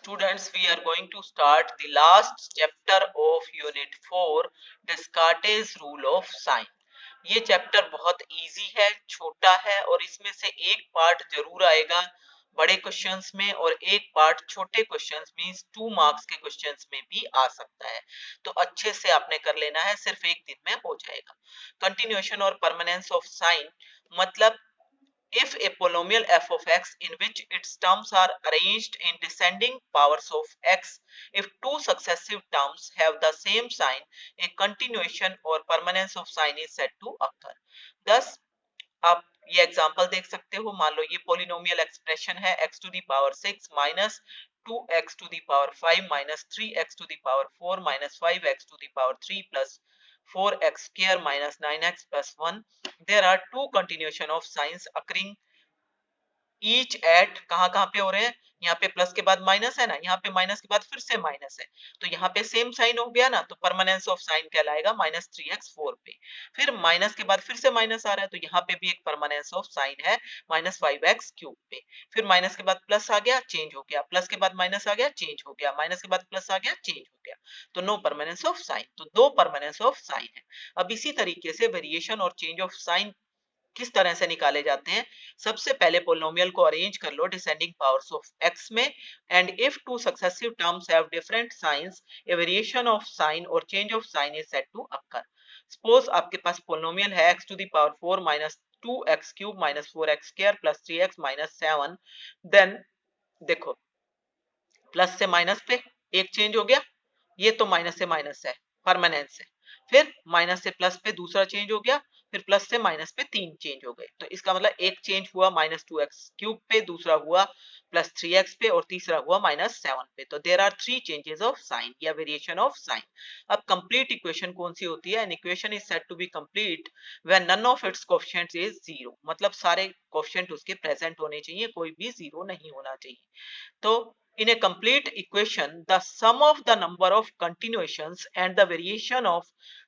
Students, we are going to start the last chapter of Unit 4, Descartes' Rule of Sign. ये chapter बहुत easy है, छोटा है और इसमें से एक पार्ट जरूर आएगा बड़े क्वेश्चंस में और एक पार्ट छोटे क्वेश्चंस मींस 2 मार्क्स के क्वेश्चंस में भी आ सकता है। तो अच्छे से आपने कर लेना है, सिर्फ एक दिन में हो जाएगा। कंटिन्यूएशन और परमानेंस ऑफ साइन मतलब if a polynomial f of x in which its terms are arranged in descending powers of x, if two successive terms have the same sign, a continuation or permanence of sign is said to occur. Thus, आप ये example देख सकते हो, मान लो ये polynomial expression है x to the power 6 minus 2x to the power 5 minus 3x to the power 4 minus 5x to the power 3 plus 4x square minus 9x plus 1. There are two continuation of signs occurring each at कहां पे हो रहे हैं, यहाँ पे plus के बाद minus है ना, यहाँ पे माइनस के बाद फिर से माइनस है, तो यहाँ पे सेम साइन हो गया ना, तो परमानेंस ऑफ साइन कहलाएगा माइनस 3x4 पे। फिर माइनस के बाद फिर से माइनस आ रहा है, तो यहाँ पे भी एक परमानेंस ऑफ साइन है माइनस 5x³ पे। फिर माइनस के बाद प्लस आ गया, चेंज हो गया, प्लस के बाद माइनस आ गया, चेंज हो गया, माइनस के बाद प्लस आ गया, चेंज हो गया, तो नो परमानेंस ऑफ साइन। तो दो परमानेंस ऑफ साइन है। अब इसी तरीके से वेरिएशन और चेंज ऑफ साइन किस तरह से निकाले जाते हैं। सबसे पहले पोलिनोमियल को अरेंज कर लो डिसेंडिंग पावर्स ऑफ x में, and if two successive terms have different signs, a variation of sign or change of sign is said to occur. Suppose आपके पास पोलिनोमियल है x to the power 4 minus 2x³ minus 4x² plus 3x minus 7। Then देखो, plus से minus पे एक change हो गया, ये तो माइनस से माइनस है, परमानेंस है। फिर माइनस से प्लस पे दूसरा चेंज हो गया, फिर प्लस से माइनस पे 3 चेंज हो गए, तो इसका मतलब एक चेंज हुआ माइनस 2x³ पे, दूसरा हुआ प्लस 3x पे और तीसरा हुआ माइनस 7 पे। तो there are 3 changes of sign या वेरिएशन ऑफ साइन। अब कंप्लीट इक्वेशन कौन सी होती है? An equation is said to be complete when none of its coefficients is 0, मतलब सारे कोएफिशिएंट उसके प्रेजेंट होने चाहिए, कोई भी 0 नहीं होना चाहिए। तो in a complete equation, the sum of the number of continuations and the variation of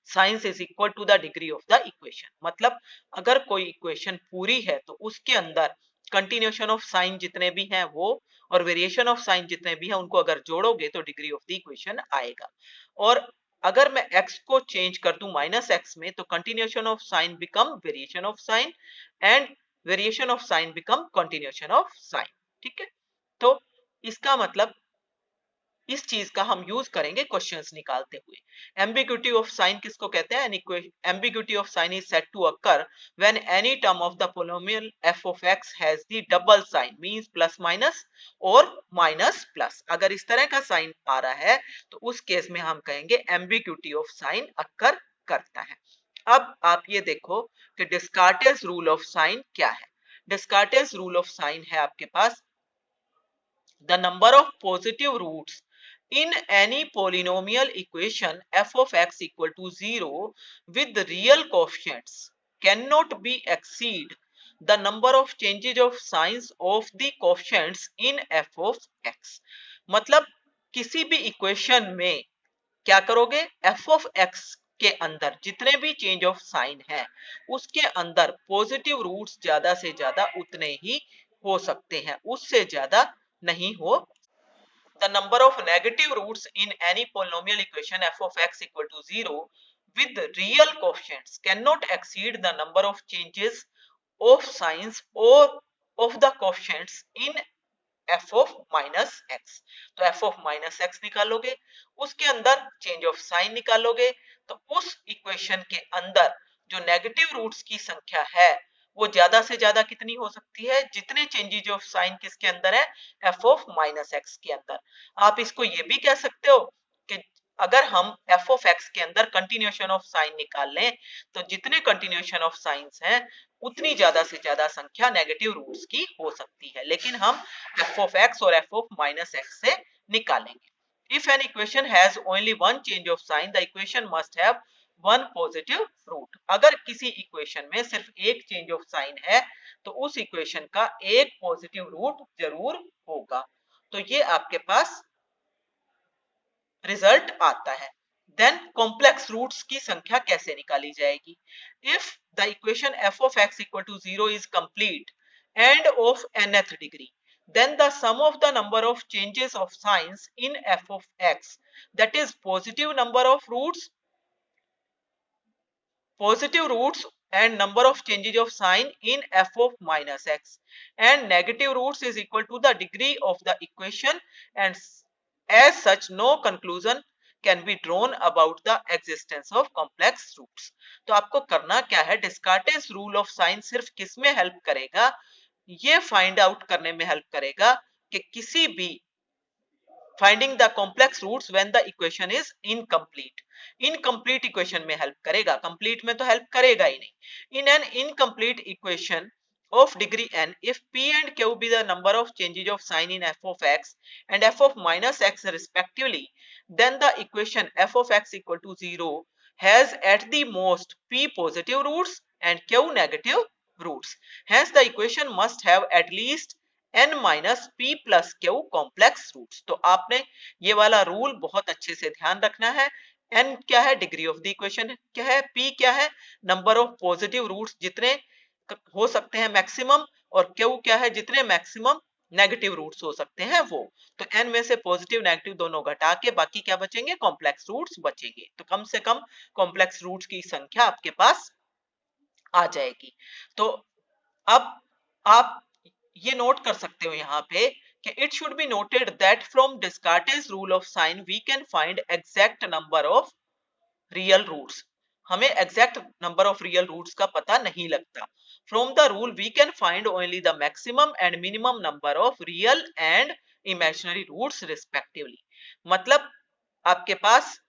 signs is equal to the degree of the equation. मतलब अगर कोई इक्वेशन पूरी है तो उसके अंदर कंटिन्यूएशन ऑफ साइन जितने भी हैं वो और वेरिएशन ऑफ साइन जितने भी हैं उनको अगर जोड़ोगे तो डिग्री ऑफ द इक्वेशन आएगा। और अगर मैं x को चेंज कर दूं माइनस x में, तो continuation of sine become variation of sign and variation of sign become continuation of sine. ठीक है, तो इसका मतलब इस चीज का हम यूज करेंगे क्वेश्चंस निकालते हुए। एम्बिग्यूटी ऑफ साइन किसको कहते हैं? Ambiguity of sign is said to occur when any term of the polynomial f of x has the double sign, means plus minus और माइनस प्लस। अगर इस तरह का साइन आ रहा है तो उस केस में हम कहेंगे एम्बिग्यूटी ऑफ साइन अकर करता है। अब आप ये देखो कि डिस्कार्टेस रूल ऑफ साइन क्या है। डिस्कार्टेस रूल ऑफ साइन है आपके पास the number of positive roots in any polynomial equation f of x equal to 0 with real coefficients cannot be exceed the number of changes of signs of the coefficients in f of x। मतलब किसी भी equation में क्या करोगे, f of x के अंदर जितने भी चेंज ऑफ साइन है उसके अंदर पॉजिटिव रूट्स ज्यादा से ज्यादा उतने ही हो सकते हैं, उससे ज्यादा नहीं हो। The number of negative roots in any polynomial equation f of x equal to 0 with real coefficients cannot exceed the number of changes of signs or of the coefficients in f of minus x। तो f of minus x निकालोगे, उसके अंदर change of sign निकालोगे, तो उस equation के अंदर जो नेगेटिव रूट्स की संख्या है वो ज्यादा से ज्यादा कितनी हो सकती है, जितने चेंजेस ऑफ साइन किसके अंदर है, f ऑफ माइनस एक्स के अंदर। आप इसको ये भी कह सकते हो कि अगर हम f ऑफ x के अंदर कंटिन्यूएशन ऑफ साइन निकाल लें तो जितने कंटिन्यूएशन ऑफ साइंस हैं उतनी ज्यादा से ज्यादा संख्या नेगेटिव रूट्स की हो सकती है, लेकिन हम f ऑफ x और f ऑफ माइनस एक्स से निकालेंगे। If an equation has only one change of sign, the equation must have one positive root. अगर किसी इक्वेशन में सिर्फ एक चेंज ऑफ साइन है तो उस इक्वेशन का एक पॉजिटिव रूट जरूर होगा। तो ये आपके पास रिजल्ट आता है। देन कॉम्प्लेक्स रूट्स की संख्या कैसे निकाली जाएगी? If the equation f of x equal to 0 is complete and of nth degree, then the sum of the number of changes of signs in f of x, that is positive number of roots, and number of changes of sign in f of minus x, and negative roots is equal to the degree of the equation, and as such no conclusion can be drawn about the existence of complex roots. तो आपको करना क्या है, डिस्कार्टेस rule of sign सिर्फ किस में help करेगा, ये फाइंड आउट करने में हेल्प करेगा कि किसी भी finding the complex roots when the equation is incomplete, incomplete equation में हेल्प करेगा, कंप्लीट में तो हेल्प करेगा ही नहीं। In an incomplete equation of degree n, if p and q be the number of changes of sign in f of x and f of minus x respectively, then the equation f of x equal to 0 has at the most p positive roots and q negative roots. Hence the equation must have at least n minus P plus Q complex roots. तो आपने ये वाला rule बहुत अच्छे से ध्यान रखना है। n क्या है, डिग्री ऑफ द इक्वेशन क्या है, p क्या है, नंबर ऑफ पॉजिटिव रूट्स जितने हो सकते हैं मैक्सिमम, और q क्या है, जितने मैक्सिमम नेगेटिव रूट्स हो सकते हैं वो। तो n में से पॉजिटिव नेगेटिव दोनों घटा के बाकी क्या बचेंगे, कॉम्प्लेक्स रूट्स बचेंगे। तो कम से कम कॉम्प्लेक्स रूट्स की संख्या आपके पास आ जाएगी। तो अब आप ये नोट कर सकते हो यहाँ पे कि it should be noted that from Descartes rule of sign we can find exact number of real roots. हमें exact number of real roots का पता नहीं लगता। From the rule we can find only the maximum and minimum number of real and imaginary roots respectively. मतलब आपके पास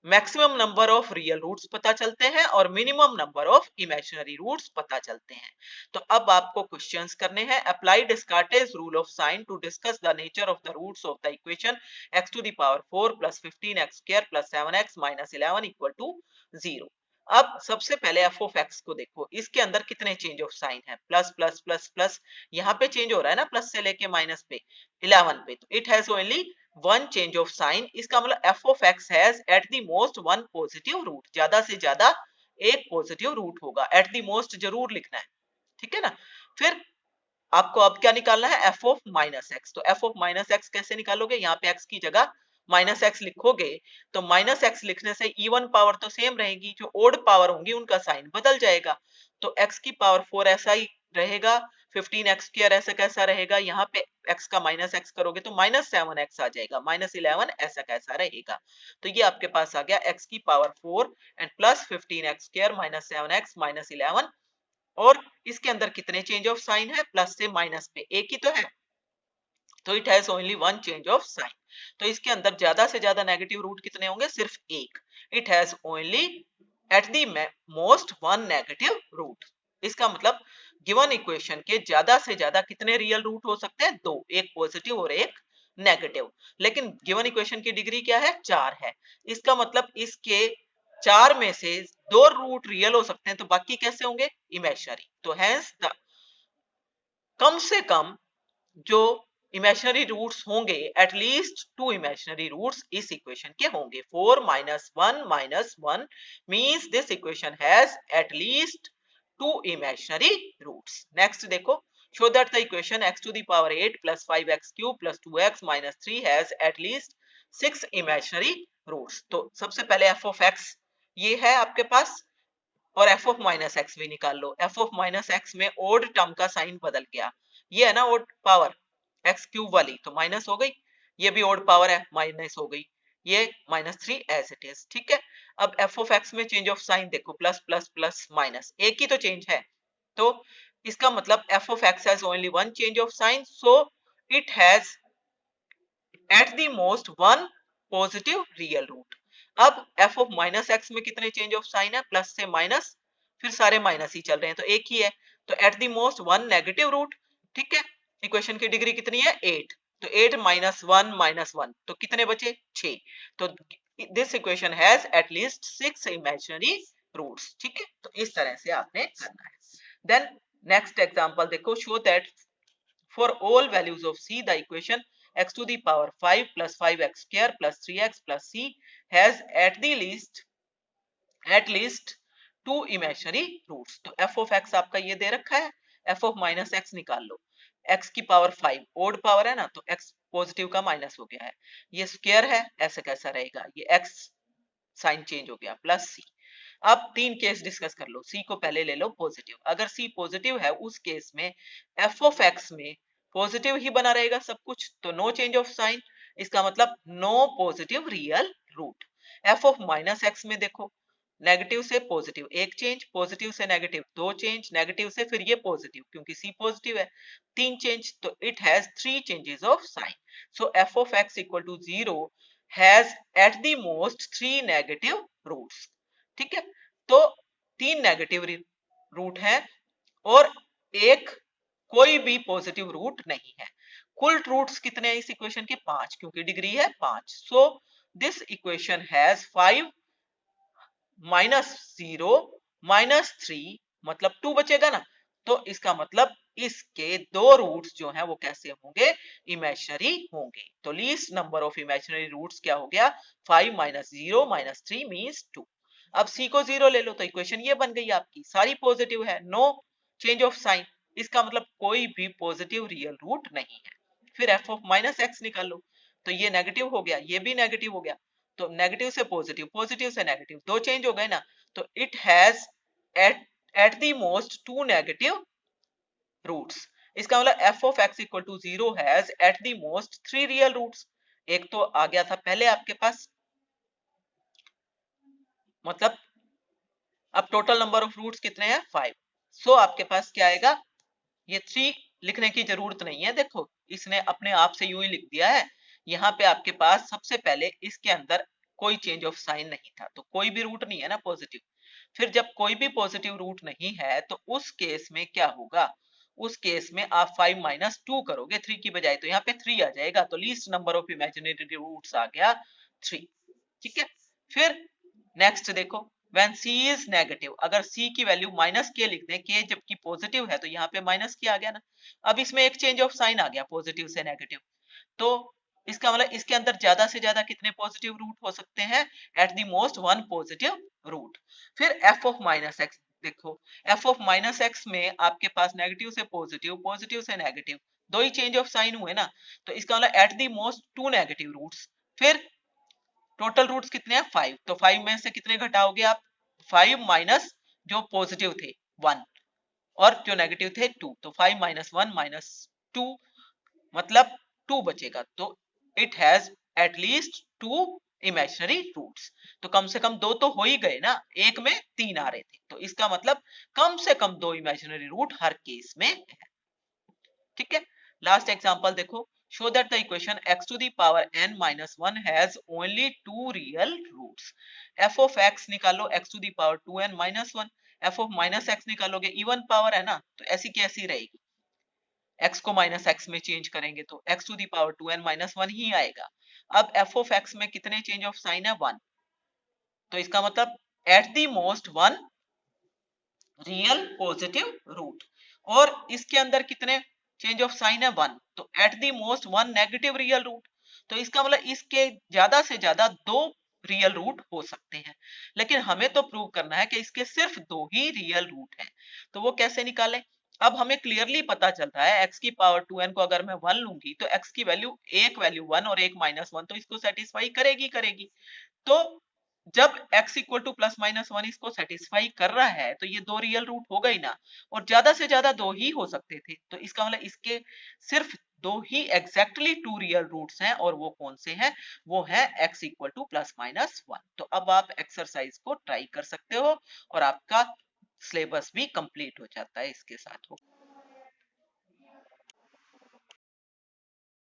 maximum number of real roots पता चलते हैं और minimum number of imaginary roots पता चलते हैं। तो अब आपको क्वेश्चंस करने हैं। Apply Descartes rule of sign to discuss the nature of the roots of the equation x to the power 4 plus 15x square plus 7x minus 11 equal to 0। अब सबसे पहले f ऑफ x को देखो, इसके अंदर कितने चेंज ऑफ साइन है, plus plus plus plus, यहाँ पे चेंज हो रहा है ना, प्लस से लेके माइनस पे 11 पे, तो it has only one change of sign. इसका मतलब f of x has at the most one positive root, ज्यादा से ज्यादा एक पॉजिटिव रूट होगा, एट द मोस्ट जरूर लिखना है, ठीक है ना। फिर आपको अब क्या निकालना है, f ऑफ माइनस एक्स। तो f ऑफ माइनस एक्स कैसे निकालोगे, यहाँ पे x की जगह माइनस एक्स लिखोगे, तो माइनस एक्स लिखने से इवन पावर तो सेम रहेगी, जो ओड पावर होंगी उनका साइन बदल जाएगा। तो x की पावर 4 ऐसा ही रहेगा, 15x स्क्वायर ऐसा कैसा रहेगा, यहाँ पे x का माइनस एक्स करोगे तो माइनस 7x आ जाएगा, माइनस 11 ऐसा कैसा रहेगा। तो ये आपके पास आ गया x की power 4 and plus 15x square minus 7x minus 11, और इसके अंदर कितने चेंज ऑफ साइन है, प्लस से माइनस पे एक ही तो है, तो it has only one change of sign. तो इसके अंदर ज्यादा से ज्यादा नेगेटिव रूट कितने होंगे, सिर्फ एक। It has only at the most one negative root. इसका मतलब गिवन इक्वेशन के ज्यादा से ज्यादा कितने रियल रूट हो सकते हैं, दो, एक पॉजिटिव और एक नेगेटिव। लेकिन गिवन इक्वेशन की डिग्री क्या है, 4 है। इसका मतलब इसके 4 में से 2 रूट रियल हो सकते हैं, तो बाकी कैसे होंगे, इमेजिनरी। तो हैंस द कम से कम जो इमेजिनरी रूट्स होंगे, एटलीस्ट 2 इमेजिनरी रूट्स इस इक्वेशन के होंगे। 4 minus 1 means this equation has at least 2 imaginary roots. Next देखो, show that the equation x to the power 8 plus 5x cube plus 2x minus 3 has at least 6 imaginary roots। तो सबसे पहले f of x ये है आपके पास, और f of minus x भी निकाल लो। f ऑफ माइनस एक्स में ओड टर्म का साइन बदल गया, ये है ना ओड पावर एक्स क्यूब वाली, तो माइनस हो गई, ये भी ओड पावर है, माइनस हो गई, ये माइनस 3 एज इट इज, ठीक है। अब f ऑफ एक्स में चेंज ऑफ साइन देखो, प्लस प्लस प्लस माइनस, एक ही तो चेंज है, तो इसका मतलब f of x has only one change of sign, so it has at the most one positive real root. अब f ऑफ माइनस एक्स में कितने चेंज ऑफ साइन है, प्लस से माइनस, फिर सारे माइनस ही चल रहे हैं तो एक ही है, तो at the most one negative root, ठीक है। इक्वेशन की डिग्री कितनी है, 8, तो 8 माइनस वन तो कितने बचे, 6। तो this equation has at least 6 imaginary roots, ठीक है। तो इस तरह से आपने करना है। देन नेक्स्ट एग्जांपल देखो, show that for all values of c the equation x to the power 5 plus 5x square plus 3x plus c has at least 2 imaginary roots। तो f of x आपका ये दे रखा है, f of minus x निकाल लो। x की power 5 odd power है ना, तो x पॉजिटिव का माइनस हो गया है, ये स्क्वायर है, ऐसा कैसा रहेगा, ये x साइन चेंज हो गया प्लस c। अब तीन केस डिस्कस कर लो, c को पहले ले लो पॉजिटिव, अगर c पॉजिटिव है उस केस में f ऑफ x में पॉजिटिव ही बना रहेगा सब कुछ, तो नो चेंज ऑफ साइन, इसका मतलब no positive real root. f of minus x में देखो, नेगेटिव से पॉजिटिव एक चेंज, पॉजिटिव से नेगेटिव दो चेंज, नेगेटिव से फिर ये पॉजिटिव क्योंकि c पॉजिटिव है तीन चेंज, तो it has three changes of sign. So f of x equal to 0 has at the most three negative roots. ठीक है, तो तीन नेगेटिव रूट है और एक कोई भी पॉजिटिव रूट नहीं है। कुल रूट्स कितने हैं इस इक्वेशन के, पांच, क्योंकि डिग्री है पांच। So this equation has 5 minus 0 minus 3 मतलब 2 बचेगा ना, तो इसका मतलब इसके दो रूट्स जो हैं वो कैसे होंगे, इमेजिनरी होंगे। तो least number of imaginary roots क्या हो गया, 5 माइनस 0 माइनस 3 मींस 2। अब c को 0 ले लो तो इक्वेशन ये बन गई आपकी, सारी पॉजिटिव है, नो चेंज ऑफ साइन, इसका मतलब कोई भी पॉजिटिव रियल रूट नहीं है। फिर f ऑफ माइनस x निकाल लो, तो ये नेगेटिव हो गया, ये भी नेगेटिव हो गया, तो नेगेटिव से पॉजिटिव, पॉजिटिव से नेगेटिव, दो चेंज हो गए ना, तो it has at at the most two negative roots. इसका मतलब f of x equal to 0 has at the most three real roots. एक तो आ गया था पहले आपके पास, मतलब अब टोटल नंबर ऑफ रूट्स कितने हैं, 5। सो आपके पास क्या आएगा, ये 3 लिखने की जरूरत नहीं है, देखो इसने अपने आप से यूं ही लिख दिया है। यहाँ पे आपके पास सबसे पहले इसके अंदर कोई चेंज ऑफ साइन नहीं था, तो कोई भी रूट नहीं है ना पॉजिटिव। फिर जब कोई भी पॉजिटिव रूट नहीं है तो उस केस में क्या होगा, उस केस में आप 5 माइनस 2 करोगे 3 की बजाय, तो यहाँ पे 3 आ जाएगा, तो least number of imaginary roots आ गया 3। ठीक है, फिर नेक्स्ट देखो, व्हेन c इज नेगेटिव, अगर c की वैल्यू माइनस के लिख दें, k जबकि पॉजिटिव है तो यहाँ पे माइनस के आ गया ना। अब इसमें एक चेंज ऑफ साइन आ गया पॉजिटिव से नेगेटिव, तो इसका मतलब इसके अंदर ज्यादा से ज्यादा कितने पॉजिटिव रूट हो सकते हैं, at the most one positive root. फिर f ऑफ माइनस एक्स देखो, f ऑफ माइनस एक्स में आपके पास नेगेटिव से पॉजिटिव, पॉजिटिव से नेगेटिव, दो ही चेंज ऑफ साइन हुए ना, तो इसका मतलब at the most two negative roots. फिर टोटल रूट्स कितने हैं, 5, तो 5 में से कितने घटाओगे आप, 5 माइनस जो पॉजिटिव थे 1 और जो नेगेटिव थे 2, तो 5 माइनस 1 माइनस 2 मतलब 2 बचेगा, तो it has at least 2 imaginary roots. तो कम से कम दो तो हो ही गए ना, एक में 3 आ रहे थे, तो इसका मतलब कम से कम दो इमेजिनरी रूट हर केस में है। ठीक है, लास्ट एग्जांपल देखो, show that the equation x to the power n minus 1 has only two real roots। f of x निकालो x to the power 2n minus 1, f of minus x निकालोगे even power है ना, तो ऐसी की ऐसी रहेगी, x को माइनस x में चेंज करेंगे तो x to the power 2n minus 1 ही आएगा। अब f of x में कितने चेंज ऑफ साइन है, 1, तो इसका मतलब at the most one real positive root, और इसके अंदर कितने चेंज ऑफ साइन है, 1, तो at the most one negative real root. तो इसका मतलब इसके ज्यादा से ज्यादा दो रियल रूट हो सकते हैं, लेकिन हमें तो प्रूव करना है कि इसके सिर्फ दो ही रियल रूट हैं। तो वो कैसे निकालें, अब हमें क्लियरली पता चल रहा है x की पावर 2n को अगर मैं 1 लूंगी तो x की वैल्यू, एक वैल्यू 1 और एक माइनस 1, तो इसको सेटिस्फाई करेगी करेगी। तो जब x equal two plus minus 1 इसको सेटिस्फाई कर रहा है तो ये दो रियल रूट हो गई ना, और ज्यादा से ज्यादा दो ही हो सकते थे, तो इसका मतलब इसके सिर्फ दो ही एग्जैक्टली टू रियल रूट्स हैं, और वो कौन से हैं, वो है x equal two plus minus 1। तो अब आप एक्सरसाइज को ट्राई कर सकते हो और आपका सिलेबस भी कंप्लीट हो जाता है इसके साथ।